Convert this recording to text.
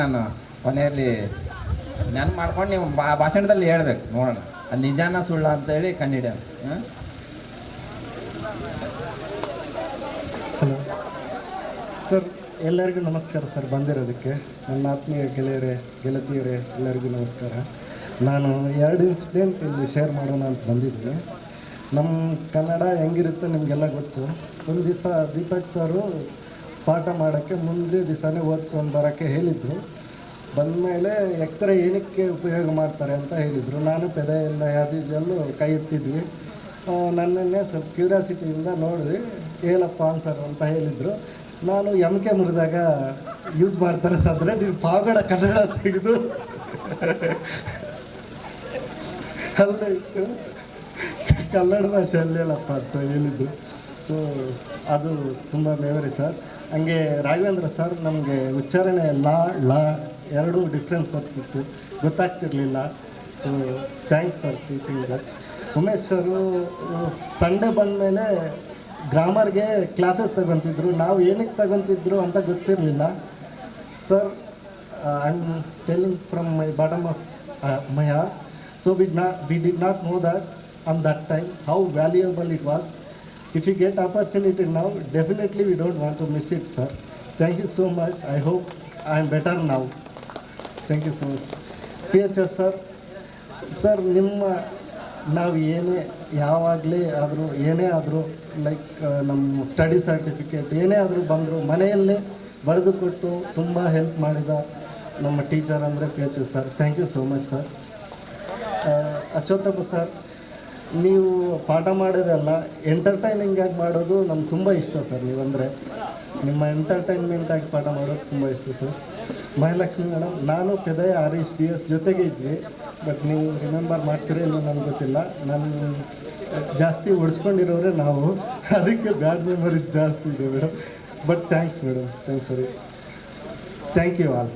ನಾನು ಕೊನೆಯಲ್ಲಿ ನೆನ್ಪು ಮಾಡ್ಕೊಂಡು ನೀವು ಭಾಷಣದಲ್ಲಿ ಹೇಳ್ಬೇಕು, ನೋಡೋಣ ಅದು ನಿಜಾನ ಸುಳ್ಳ ಅಂತೇಳಿ ಕಂಡಿಡಿಯೋಣ. ಹಲೋ ಸರ್, ಎಲ್ಲರಿಗೂ ನಮಸ್ಕಾರ ಸರ್. ಬಂದಿರೋದಕ್ಕೆ ನನ್ನ ಆತ್ಮೀಯ ಗೆಳತಿಯರೇ ಎಲ್ಲರಿಗೂ ನಮಸ್ಕಾರ. ನಾನು 2 ಇನ್ಸಿಡೆಂಟ್ ಇಲ್ಲಿ ಶೇರ್ ಮಾಡೋಣ ಅಂತ ಬಂದಿದ್ದೀನಿ. ನಮ್ಮ ಕನ್ನಡ ಹೆಂಗಿರುತ್ತೆ ನಿಮಗೆಲ್ಲ ಗೊತ್ತು. ಒಂದು ದಿವಸ ದೀಪಕ್ ಸರು ಪಾಠ ಮಾಡೋಕ್ಕೆ ಮುಂದೆ ದಿವಸನೇ ಓದ್ಕೊಂಡು ಬರೋಕ್ಕೆ ಹೇಳಿದರು. ಬಂದಮೇಲೆ ಎಕ್ಸ್ರೇ ಏನಕ್ಕೆ ಉಪಯೋಗ ಮಾಡ್ತಾರೆ ಅಂತ ಹೇಳಿದರು. ನಾನು ಪೆದೆ ಎಲ್ಲ ಯಾವ್ದಿದೆಯಲ್ಲೂ ಕೈ ಎತ್ತಿದ್ವಿ. ನನ್ನನ್ನೇ ಸ್ವಲ್ಪ ಕ್ಯೂರಿಯಾಸಿಟಿಯಿಂದ ನೋಡಿದ್ವಿ. ಹೇಳಪ್ಪ ಆನ್ಸರ್ ಅಂತ ಹೇಳಿದರು. ನಾನು ಎಮ್ಕೆ ಮುರಿದಾಗ ಯೂಸ್ ಮಾಡ್ತಾರೆ ಸದ್ರೆ ನೀವು ಪಾವಗಡ ಕನ್ನಡ ತೆಗೆದು ಅಲ್ಲೇ ಇಟ್ಟು ಕನ್ನಡ ಭಾಷೆಯಲ್ಲಿ ಹೇಳಪ್ಪ ಅಂತ ಹೇಳಿದ್ದು. ಸೊ ಅದು ತುಂಬ ಮೆಮರಿ ಸರ್. ಹಂಗೆ ರಾಘವೇಂದ್ರ ಸರ್ ನಮಗೆ ಉಚ್ಚಾರಣೆ ಲ ಎರಡೂ ಡಿಫ್ರೆನ್ಸ್ ಗೊತ್ತಾಗ್ತಿರ್ಲಿಲ್ಲ. So thanks for teaching that. Umesh sir Sunday ಬಂದಮೇಲೆ ಗ್ರಾಮರ್ಗೆ ಕ್ಲಾಸಸ್ ತಗೊತಿದ್ರು. ನಾವು ಏನಕ್ಕೆ ತಗೊತಿದ್ರು ಅಂತ ಗೊತ್ತಿರಲಿಲ್ಲ sir. I am telling from my bottom of my heart. So we did not know that on that time how valuable it was. If you get opportunity now, definitely we don't want to miss it, sir. Thank you so much. I hope I am better now. Thank you so much. PHS sir, ನಿಮ್ಮ ನಾವು ಯಾವಾಗಲೇ ಆದರೂ ಏನೇ ಆದರೂ like ನಮ್ಮ study certificate ಏನೇ ಆದರೂ ಬಂದರು ಮನೆಯಲ್ಲೇ ಬರೆದು ಕೊಟ್ಟು ತುಂಬ ಹೆಲ್ಪ್ ಮಾಡಿದ ನಮ್ಮ ಟೀಚರ್ ಅಂದರೆ PHS sir. Thank you so much sir. Ashwathappa sir, ನೀವು ಪಾಠ ಮಾಡೋದಲ್ಲ ಎಂಟರ್ಟೈನಿಂಗಾಗಿ ಮಾಡೋದು ನಮ್ಗೆ ತುಂಬ ಇಷ್ಟ ಸರ್. ನೀವಂದರೆ ನಿಮ್ಮ ಎಂಟರ್ಟೈನ್ಮೆಂಟಾಗಿ ಪಾಠ ಮಾಡೋದು ತುಂಬ ಇಷ್ಟ ಸರ್. ಮಹಾಲಕ್ಷ್ಮಿ ಮೇಡಮ್, ನಾನು ಪೆದಯ ಹರೀಶ್ DS ಜೊತೆಗೆ ಇದ್ವಿ. ಬಟ್ ನೀವು ರಿಮೆಂಬರ್ ಮಾಡ್ತೀರೋ ಇಲ್ಲ ನನಗೆ ಗೊತ್ತಿಲ್ಲ. ನಾನು ಜಾಸ್ತಿ ಉಳಿಸ್ಕೊಂಡಿರೋರೆ ನಾವು, ಅದಕ್ಕೆ ಬ್ಯಾಡ್ ಮೆಮೊರೀಸ್ ಜಾಸ್ತಿ ಇದೆ madam. But thanks madam, thanks for it. Thank you all.